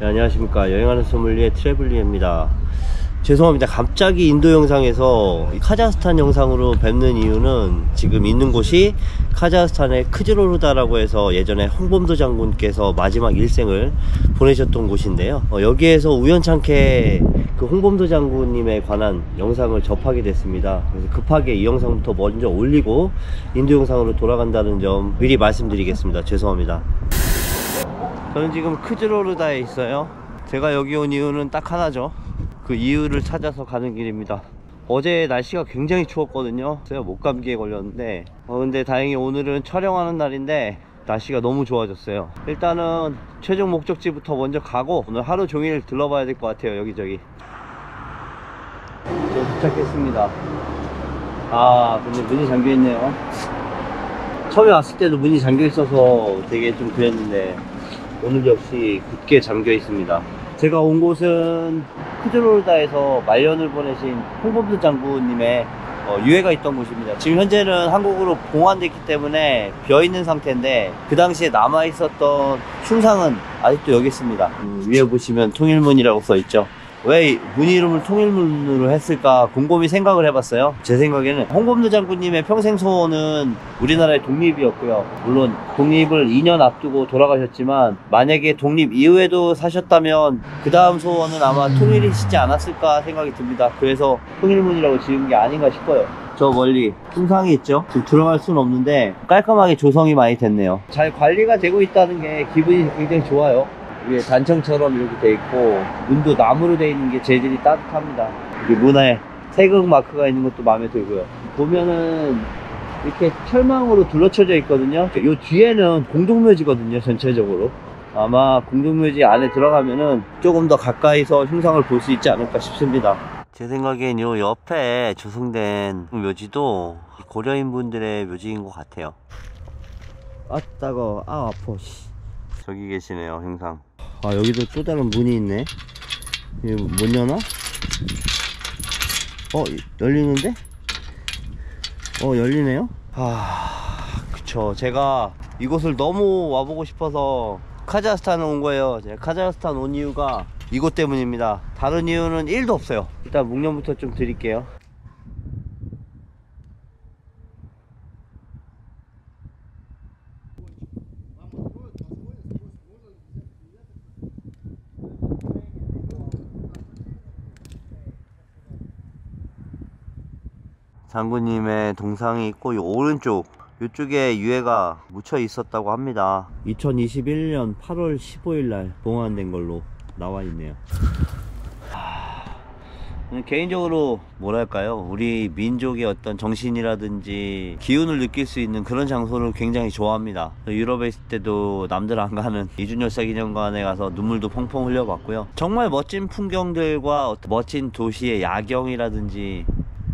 네, 안녕하십니까. 여행하는 소믈리에 트래블리입니다. 죄송합니다. 갑자기 인도 영상에서 카자흐스탄 영상으로 뵙는 이유는 지금 있는 곳이 카자흐스탄의 크즈로르다라고 해서 예전에 홍범도 장군께서 마지막 일생을 보내셨던 곳인데요. 여기에서 우연찮게 그 홍범도 장군님에 관한 영상을 접하게 됐습니다. 그래서 급하게 이 영상부터 먼저 올리고 인도 영상으로 돌아간다는 점 미리 말씀드리겠습니다. 죄송합니다. 저는 지금 크즈로르다에 있어요. 제가 여기 온 이유는 딱 하나죠. 그 이유를 찾아서 가는 길입니다. 어제 날씨가 굉장히 추웠거든요. 제가 목감기에 걸렸는데 근데 다행히 오늘은 촬영하는 날인데 날씨가 너무 좋아졌어요. 일단은 최종 목적지부터 먼저 가고 오늘 하루 종일 들러봐야 될 것 같아요. 여기저기. 이제 도착했습니다. 근데 문이 잠겨 있네요. 처음에 왔을 때도 문이 잠겨 있어서 되게 좀 그랬는데 오늘 역시 굳게 잠겨 있습니다. 제가 온 곳은 크즈로르다에서 말년을 보내신 홍범도 장군님의 유해가 있던 곳입니다. 지금 현재는 한국으로 봉환됐기 때문에 비어있는 상태인데 그 당시에 남아있었던 흉상은 아직도 여기 있습니다. 위에 보시면 통일문이라고 써있죠. 왜 문 이름을 통일문으로 했을까 곰곰이 생각을 해봤어요. 제 생각에는 홍범도 장군님의 평생 소원은 우리나라의 독립이었고요. 물론 독립을 2년 앞두고 돌아가셨지만 만약에 독립 이후에도 사셨다면 그 다음 소원은 아마 통일이시지 않았을까 생각이 듭니다. 그래서 통일문이라고 지은 게 아닌가 싶어요. 저 멀리 흉상이 있죠. 지금 들어갈 수는 없는데 깔끔하게 조성이 많이 됐네요. 잘 관리가 되고 있다는 게 기분이 굉장히 좋아요. 위에 단청처럼 이렇게 돼 있고 문도 나무로 돼 있는 게 재질이 따뜻합니다. 여기 문에 태극 마크가 있는 것도 마음에 들고요. 보면은 이렇게 철망으로 둘러쳐져 있거든요. 요 뒤에는 공동묘지거든요. 전체적으로 아마 공동묘지 안에 들어가면은 조금 더 가까이서 흉상을 볼 수 있지 않을까 싶습니다. 제 생각엔 요 옆에 조성된 묘지도 고려인 분들의 묘지인 것 같아요. 따가워. 아파. 저기 계시네요. 흉상. 여기도 또 다른 문이 있네. 이거 못 여나? 열리는데? 열리네요. 그쵸. 제가 이곳을 너무 와보고 싶어서 카자흐스탄을 온 거예요. 제가 카자흐스탄 온 이유가 이곳 때문입니다. 다른 이유는 1도 없어요. 일단 묵념부터 좀 드릴게요. 장군님의 동상이 있고 이 오른쪽 이쪽에 유해가 묻혀 있었다고 합니다. 2021년 8월 15일 날 봉환된 걸로 나와 있네요. 개인적으로 뭐랄까요, 우리 민족의 어떤 정신이라든지 기운을 느낄 수 있는 그런 장소를 굉장히 좋아합니다. 유럽에 있을 때도 남들 안 가는 이준열사기념관에 가서 눈물도 펑펑 흘려봤고요. 정말 멋진 풍경들과 어떤 멋진 도시의 야경이라든지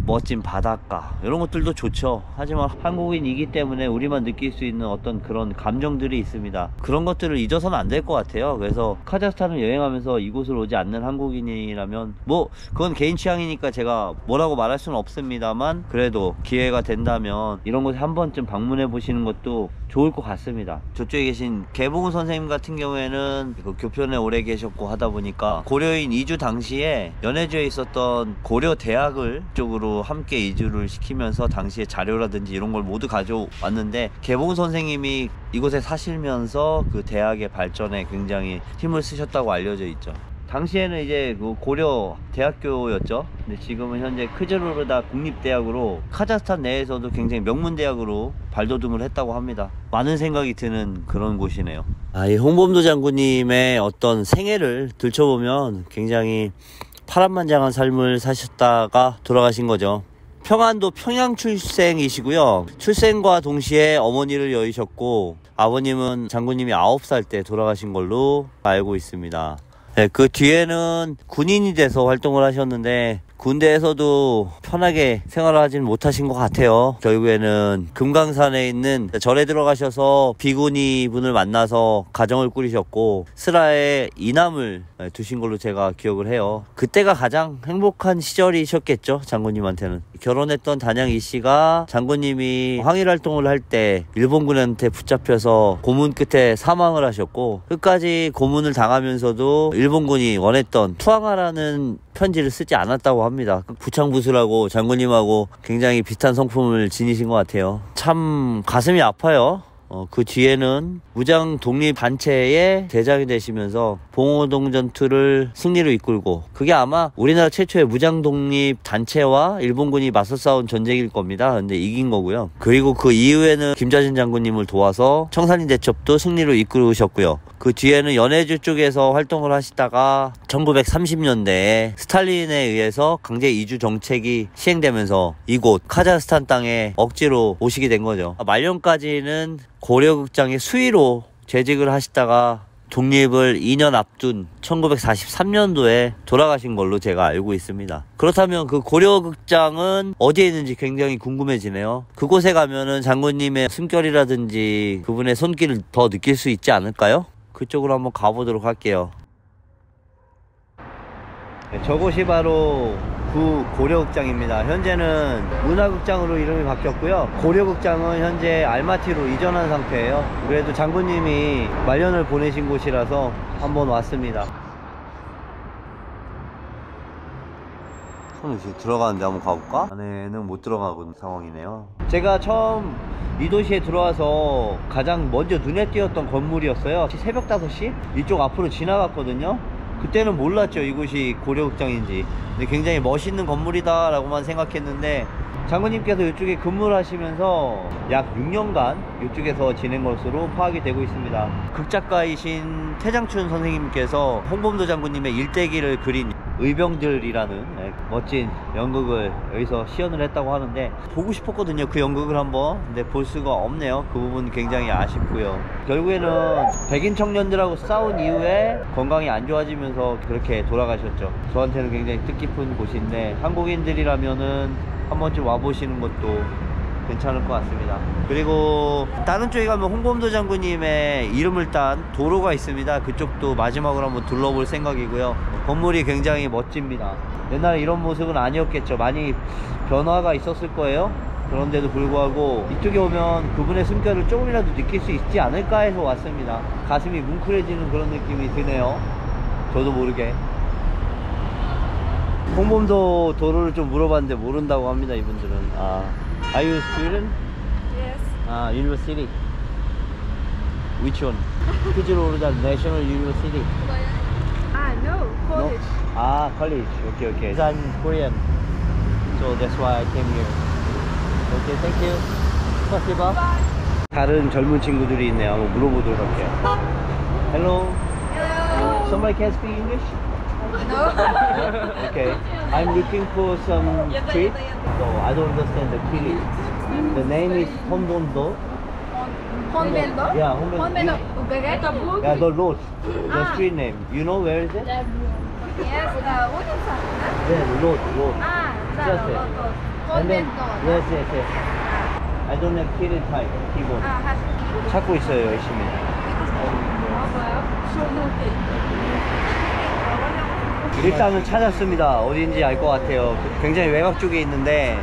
멋진 바닷가 이런 것들도 좋죠. 하지만 한국인이기 때문에 우리만 느낄 수 있는 어떤 그런 감정들이 있습니다. 그런 것들을 잊어서는 안 될 것 같아요. 그래서 카자흐스탄을 여행하면서 이곳을 오지 않는 한국인이라면 그건 개인 취향이니까 제가 뭐라고 말할 수는 없습니다만 그래도 기회가 된다면 이런 곳에 한 번쯤 방문해 보시는 것도 좋을 것 같습니다. 저쪽에 계신 개봉훈 선생님 같은 경우에는 그 교편에 오래 계셨고 하다 보니까 고려인 이주 당시에 연해주에 있었던 고려 대학을 쪽으로 함께 이주를 시키면서 당시의 자료라든지 이런 걸 모두 가져왔는데 개봉훈 선생님이 이곳에 사시면서 그 대학의 발전에 굉장히 힘을 쓰셨다고 알려져 있죠. 당시에는 이제 그 고려 대학교였죠. 근데 지금은 현재 크즈로르다 국립대학으로 카자흐스탄 내에서도 굉장히 명문대학으로 발돋움을 했다고 합니다. 많은 생각이 드는 그런 곳이네요. 이 홍범도 장군님의 어떤 생애를 들춰보면 굉장히 파란만장한 삶을 사셨다가 돌아가신 거죠. 평안도 평양 출생이시고요. 출생과 동시에 어머니를 여의셨고 아버님은 장군님이 9살 때 돌아가신 걸로 알고 있습니다. 그 뒤에는 군인이 돼서 활동을 하셨는데 군대에서도 편하게 생활을 하진 못하신 것 같아요. 결국에는 금강산에 있는 절에 들어가셔서 비구니 분을 만나서 가정을 꾸리셨고 스라에 이남을 두신 걸로 제가 기억을 해요. 그때가 가장 행복한 시절이셨겠죠, 장군님한테는. 결혼했던 단양 이씨가 장군님이 항일활동을 할 때 일본군한테 붙잡혀서 고문 끝에 사망을 하셨고, 끝까지 고문을 당하면서도 일본군이 원했던 투항하라는 편지를 쓰지 않았다고 합니다. 부창부수라고 장군님하고 굉장히 비슷한 성품을 지니신 것 같아요. 참 가슴이 아파요. 그 뒤에는 무장 독립 단체의 대장이 되시면서 봉오동 전투를 승리로 이끌고, 그게 아마 우리나라 최초의 무장 독립 단체와 일본군이 맞서 싸운 전쟁일 겁니다. 근데 이긴 거고요. 그리고 그 이후에는 김자진 장군님을 도와서 청산리 대첩도 승리로 이끌으셨고요. 그 뒤에는 연해주 쪽에서 활동을 하시다가 1930년대에 스탈린에 의해서 강제 이주 정책이 시행되면서 이곳 카자흐스탄 땅에 억지로 오시게 된 거죠. 말년까지는 고려극장의 수위로 재직을 하시다가 독립을 2년 앞둔 1943년도에 돌아가신 걸로 제가 알고 있습니다. 그렇다면 그 고려극장은 어디에 있는지 굉장히 궁금해지네요. 그곳에 가면은 장군님의 숨결이라든지 그분의 손길을 더 느낄 수 있지 않을까요? 그쪽으로 한번 가보도록 할게요. 네, 저곳이 바로 구 고려극장입니다. 현재는 문화극장으로 이름이 바뀌었고요. 고려극장은 현재 알마티로 이전한 상태예요. 그래도 장군님이 말년을 보내신 곳이라서 한번 왔습니다. 손을 지금 들어가는데 한번 가볼까? 안에는 못 들어가는 상황이네요. 제가 처음 이 도시에 들어와서 가장 먼저 눈에 띄었던 건물이었어요. 새벽 5시? 이쪽 앞으로 지나갔거든요. 그때는 몰랐죠, 이곳이 고려극장인지. 근데 굉장히 멋있는 건물이다 라고만 생각했는데, 장군님께서 이쪽에 근무를 하시면서 약 6년간 이쪽에서 지낸 것으로 파악이 되고 있습니다. 극작가이신 태장춘 선생님께서 홍범도 장군님의 일대기를 그린 의병들이라는 멋진 연극을 여기서 시연을 했다고 하는데, 보고 싶었거든요, 그 연극을 한번. 근데 볼 수가 없네요. 그 부분 굉장히 아쉽고요. 결국에는 백인 청년들하고 싸운 이후에 건강이 안 좋아지면서 그렇게 돌아가셨죠. 저한테는 굉장히 뜻깊은 곳인데, 한국인들이라면은 한 번쯤 와보시는 것도 괜찮을 것 같습니다. 그리고 다른 쪽에 가면 홍범도 장군님의 이름을 딴 도로가 있습니다. 그쪽도 마지막으로 한번 둘러볼 생각이고요. 건물이 굉장히 멋집니다. 옛날에 이런 모습은 아니었겠죠. 많이 변화가 있었을 거예요. 그런데도 불구하고 이쪽에 오면 그분의 숨결을 조금이라도 느낄 수 있지 않을까 해서 왔습니다. 가슴이 뭉클해지는 그런 느낌이 드네요. 저도 모르게. 홍범도 도로를 좀 물어봤는데 모른다고 합니다, 이분들은. Are you student? Yes. University. Which one? Fujiroda National University. No, college. No? College. Okay. I'm Korean, so that's why I came here. Okay, thank you. 스파시바. 다른 젊은 친구들이 있네요. 한번 물어보도록 할게요. Hello. Hello. Somebody can speak English? No. Okay. I'm looking for some street. So I don't understand the key. The name is Honbomdo. Honbendo? Yeah, Honbendo. Honbendo. Yeah, the road. The street name. You know where is it? Yes, 어디서? Yeah, road. Just it. And then, Honbendo. yes. I don't have key type. keyboard. 찾고 있어요, 열심히. 일단은 찾았습니다. 어딘지 알 것 같아요. 굉장히 외곽 쪽에 있는데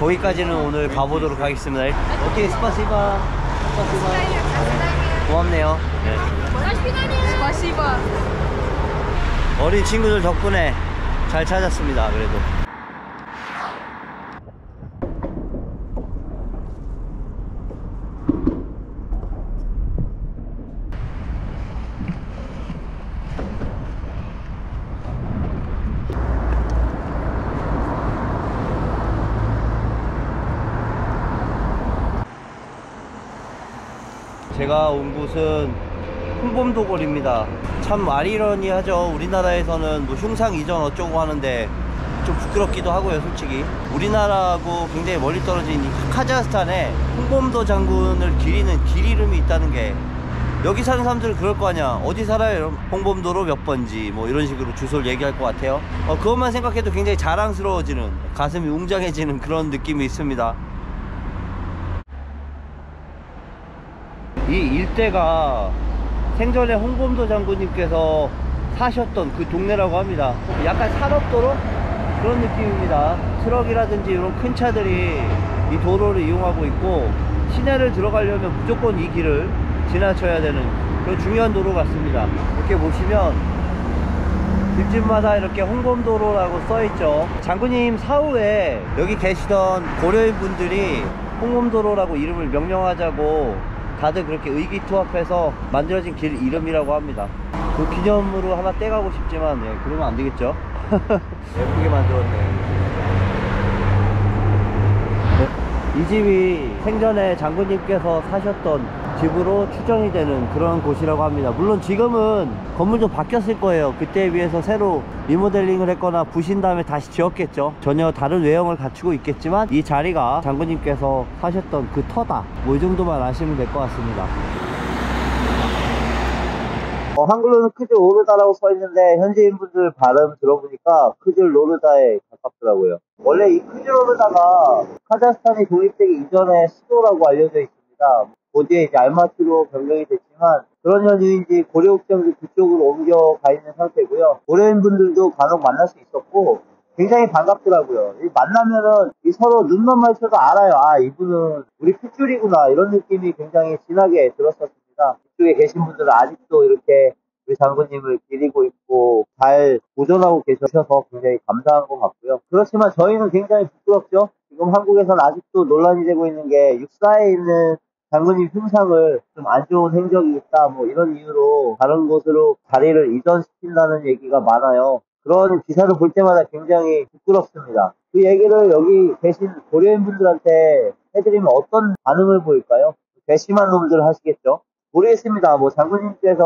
거기까지는 오늘 가보도록 하겠습니다. 오케이, 스파시바. 고맙네요. 네. Спасибо. 어린 친구들 덕분에 잘 찾았습니다. 그래도. 제가 온 곳은 홍범도 거리입니다. 참 아리러니하죠. 우리나라에서는 뭐 흉상 이전 어쩌고 하는데 좀 부끄럽기도 하고요, 솔직히. 우리나라하고 굉장히 멀리 떨어진 이 카자흐스탄에 홍범도 장군을 기리는 길 이름이 있다는 게 여기 사는 사람들은 그럴 거 아니야. 어디 살아요? 이러면 홍범도로 몇 번지 뭐 이런 식으로 주소를 얘기할 것 같아요. 그것만 생각해도 굉장히 자랑스러워지는, 가슴이 웅장해지는 그런 느낌이 있습니다. 이 일대가 생전에 홍범도 장군님께서 사셨던 그 동네라고 합니다. 약간 산업도로 그런 느낌입니다. 트럭이라든지 이런 큰 차들이 이 도로를 이용하고 있고, 시내를 들어가려면 무조건 이 길을 지나쳐야 되는 그런 중요한 도로 같습니다. 이렇게 보시면 집집마다 이렇게 홍범도로라고 써있죠. 장군님 사후에 여기 계시던 고려인 분들이 홍범도로라고 이름을 명명하자고 다들 그렇게 의기투합해서 만들어진 길 이름이라고 합니다. 그 기념으로 하나 떼가고 싶지만 그러면 안 되겠죠. 예쁘게 만들었네. 이 집이 생전에 장군님께서 사셨던 집으로 추정이 되는 그런 곳이라고 합니다. 물론 지금은 건물도 바뀌었을 거예요. 그때에 비해서 새로 리모델링을 했거나 부신 다음에 다시 지었겠죠. 전혀 다른 외형을 갖추고 있겠지만 이 자리가 장군님께서 사셨던 그 터다, 뭐 이 정도만 아시면 될 것 같습니다. 한글로는 크질 오르다라고 써있는데 현지인분들 발음 들어보니까 크질 오르다에 가깝더라고요. 원래 이 크질 오르다가 카자흐스탄이 독립되기 이전의 수도라고 알려져 있습니다. 고디에 이제 알마티로 변경이 됐지만 그런 연유인지 고려국정도 그쪽으로 옮겨가 있는 상태고요. 고려인분들도 간혹 만날 수 있었고 굉장히 반갑더라고요. 만나면은 서로 눈만 마주쳐도 알아요. 아, 이분은 우리 핏줄이구나, 이런 느낌이 굉장히 진하게 들었었습니다. 이쪽에 계신 분들은 아직도 이렇게 우리 장군님을 기리고 있고 잘 보존하고 계셔서 굉장히 감사한 것 같고요. 그렇지만 저희는 굉장히 부끄럽죠. 지금 한국에서는 아직도 논란이 되고 있는 게 육사에 있는 장군님 흉상을 좀 안 좋은 행적이 있다, 뭐 이런 이유로 다른 곳으로 자리를 이전시킨다는 얘기가 많아요. 그런 기사를 볼 때마다 굉장히 부끄럽습니다. 그 얘기를 여기 계신 고려인분들한테 해드리면 어떤 반응을 보일까요? 괘씸한 놈들 하시겠죠? 모르겠습니다. 뭐 장군님께서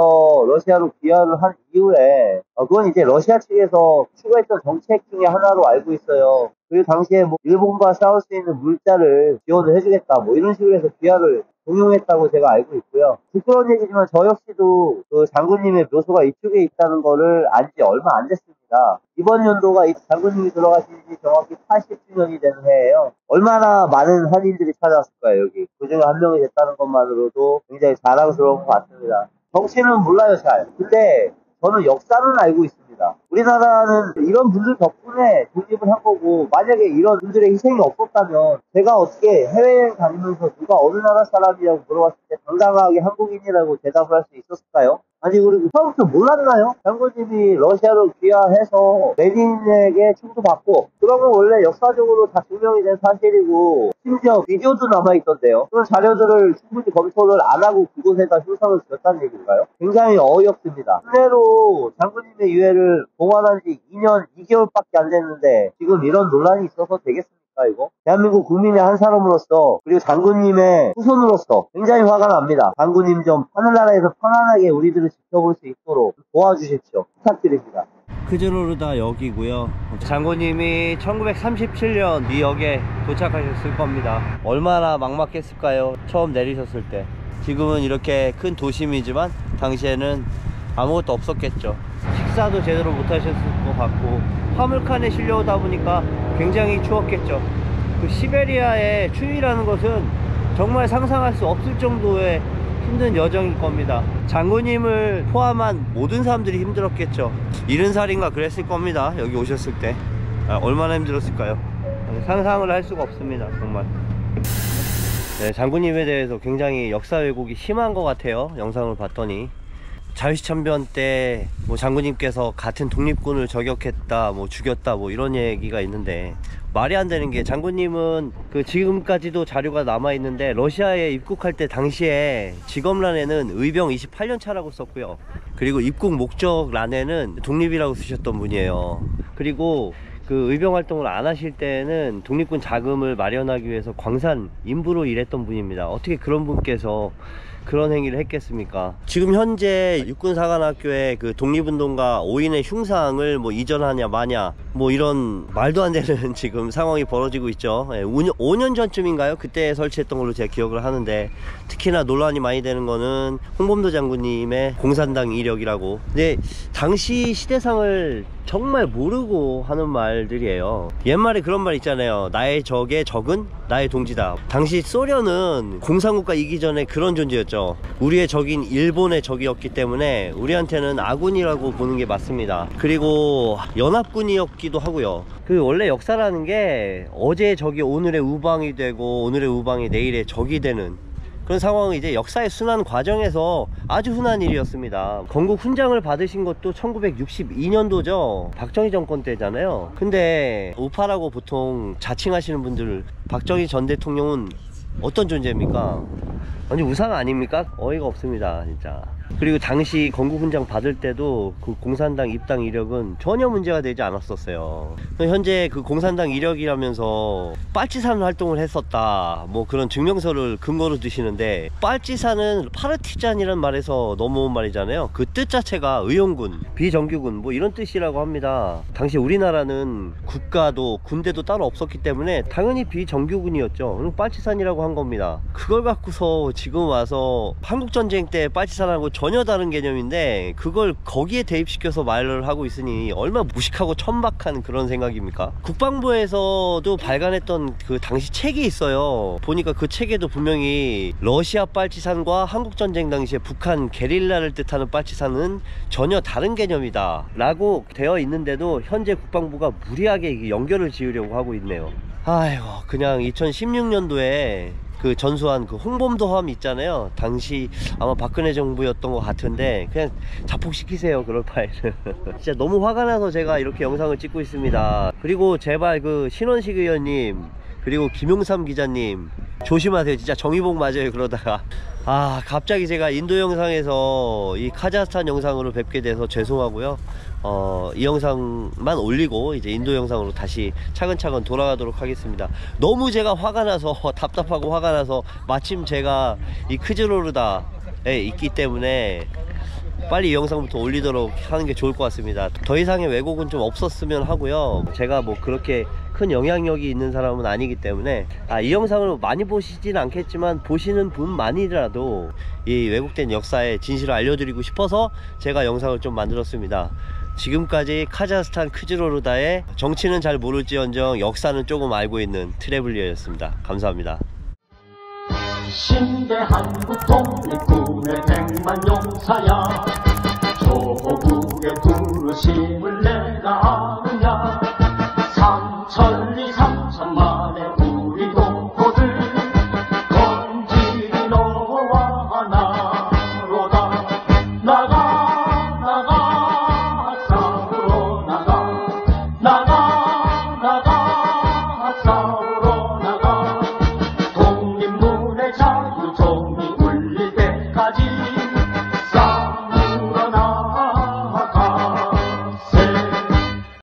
러시아로 귀화를 한 이후에 그건 이제 러시아 측에서 추가했던 정책 중에 하나로 알고 있어요. 그리고 당시에 뭐 일본과 싸울 수 있는 물자를 지원을 해주겠다, 뭐 이런 식으로 해서 귀화를 동용했다고 제가 알고 있고요. 부끄러운 얘기지만 저 역시도 그 장군님의 묘소가 이쪽에 있다는 거를 안 지 얼마 안 됐습니다. 이번 연도가 이 장군님이 돌아가신 지 정확히 80주년이 되는 해예요. 얼마나 많은 한인들이 찾아왔을까요, 여기. 그중에 한 명이 됐다는 것만으로도 굉장히 자랑스러운 것 같습니다. 정치는 몰라요, 잘. 근데 저는 역사는 알고 있습니다. 우리나라는 이런 분들 덕분에 독립을 한 거고, 만약에 이런 분들의 희생이 없었다면 제가 어떻게 해외여행 다니면서 누가 어느 나라 사람이라고 물어봤을 때 당당하게 한국인이라고 대답을 할 수 있었을까요? 아니, 그리고 처음부터 몰랐나요? 장군님이 러시아로 귀화해서 레닌에게 충도받고, 그러면 원래 역사적으로 다 증명이 된 사실이고, 심지어 비디오도 남아있던데요. 그런 자료들을 충분히 검토를 안 하고 그곳에다 흉상을 지었다는 얘기인가요? 굉장히 어이없습니다. 실내로 장군님의 유해를 봉환한 지 2년 2개월밖에 안 됐는데 지금 이런 논란이 있어서 되겠습니까, 이거? 대한민국 국민의 한 사람으로서, 그리고 장군님의 후손으로서 굉장히 화가 납니다. 장군님 좀 하늘나라에서 편안하게 우리들을 지켜볼 수 있도록 도와주십시오. 부탁드립니다. 크즈로르다 역이고요. 장군님이 1937년 이 역에 도착하셨을 겁니다. 얼마나 막막했을까요? 처음 내리셨을 때. 지금은 이렇게 큰 도심이지만 당시에는 아무것도 없었겠죠. 식사도 제대로 못 하셨을 것 같고, 화물칸에 실려오다 보니까 굉장히 추웠겠죠. 그 시베리아의 추위라는 것은 정말 상상할 수 없을 정도의 힘든 여정일 겁니다. 장군님을 포함한 모든 사람들이 힘들었겠죠. 70살인가 그랬을 겁니다. 여기 오셨을 때 얼마나 힘들었을까요? 상상을 할 수가 없습니다, 정말. 네, 장군님에 대해서 굉장히 역사 왜곡이 심한 것 같아요. 영상을 봤더니 자유시참변 때 뭐 장군님께서 같은 독립군을 저격했다, 뭐 죽였다, 뭐 이런 얘기가 있는데 말이 안 되는 게, 장군님은 그 지금까지도 자료가 남아 있는데 러시아에 입국할 때 당시에 직업란에는 의병 28년 차라고 썼고요. 그리고 입국 목적란에는 독립이라고 쓰셨던 분이에요. 그리고 그 의병 활동을 안 하실 때는 독립군 자금을 마련하기 위해서 광산 인부로 일했던 분입니다. 어떻게 그런 분께서 그런 행위를 했겠습니까? 지금 현재 육군사관학교에 그 독립운동가 5인의 흉상을 뭐 이전하냐 마냐 뭐 이런 말도 안 되는 지금 상황이 벌어지고 있죠. 5년 전쯤인가요? 그때 설치했던 걸로 제가 기억을 하는데, 특히나 논란이 많이 되는 거는 홍범도 장군님의 공산당 이력이라고. 근데 당시 시대상을 정말 모르고 하는 말들이에요. 옛말에 그런 말 있잖아요. 나의 적의 적은 나의 동지다. 당시 소련은 공산국가이기 전에 그런 존재였죠. 우리의 적인 일본의 적이었기 때문에 우리한테는 아군이라고 보는 게 맞습니다. 그리고 연합군이었기도 하고요. 그 원래 역사라는 게 어제의 적이 오늘의 우방이 되고 오늘의 우방이 내일의 적이 되는 그런 상황은 이제 역사의 순환 과정에서 아주 흔한 일이었습니다. 건국 훈장을 받으신 것도 1962년도죠. 박정희 정권 때잖아요. 근데 우파라고 보통 자칭하시는 분들, 박정희 전 대통령은 어떤 존재입니까? 완전 우상 아닙니까? 어이가 없습니다, 진짜. 그리고 당시 건국훈장 받을 때도 그 공산당 입당 이력은 전혀 문제가 되지 않았었어요. 현재 그 공산당 이력이라면서 빨치산 활동을 했었다, 뭐 그런 증명서를 근거로 드시는데, 빨치산은 파르티잔이란 말에서 넘어온 말이잖아요. 그 뜻 자체가 의용군, 비정규군 뭐 이런 뜻이라고 합니다. 당시 우리나라는 국가도 군대도 따로 없었기 때문에 당연히 비정규군이었죠. 그리고 빨치산이라고 한 겁니다. 그걸 갖고서 지금 와서 한국전쟁 때 빨치산하고 전혀 다른 개념인데 그걸 거기에 대입시켜서 말을 하고 있으니 얼마나 무식하고 천박한 그런 생각입니까? 국방부에서도 발간했던 그 당시 책이 있어요. 보니까 그 책에도 분명히 러시아 빨치산과 한국전쟁 당시에 북한 게릴라를 뜻하는 빨치산은 전혀 다른 개념이다 라고 되어 있는데도 현재 국방부가 무리하게 연결을 지으려고 하고 있네요. 아이고, 그냥 2016년도에 그 전수한 그 홍범도함 있잖아요. 당시 아마 박근혜 정부였던 것 같은데 그냥 자폭시키세요, 그럴 바에는. 진짜 너무 화가 나서 제가 이렇게 영상을 찍고 있습니다. 그리고 제발 그 신원식 의원님 그리고 김용삼 기자님 조심하세요. 진짜 정의복 맞아요, 그러다가. 아, 갑자기 제가 인도 영상에서 이 카자흐스탄 영상으로 뵙게 돼서 죄송하고요. 이 영상만 올리고 이제 인도 영상으로 다시 차근차근 돌아가도록 하겠습니다. 너무 제가 화가 나서 답답하고 화가 나서, 마침 제가 이 크즈로르다에 있기 때문에 빨리 이 영상부터 올리도록 하는 게 좋을 것 같습니다. 더 이상의 왜곡은 좀 없었으면 하고요. 제가 뭐 그렇게 큰 영향력이 있는 사람은 아니기 때문에 이 영상을 많이 보시진 않겠지만 보시는 분만이라도 이 왜곡된 역사의 진실을 알려드리고 싶어서 제가 영상을 좀 만들었습니다. 지금까지 카자흐스탄 크즈로르다의 정치는 잘 모를지언정 역사는 조금 알고 있는 트래블리어였습니다. 감사합니다. 신대 한국 독립군의 백만 용사야.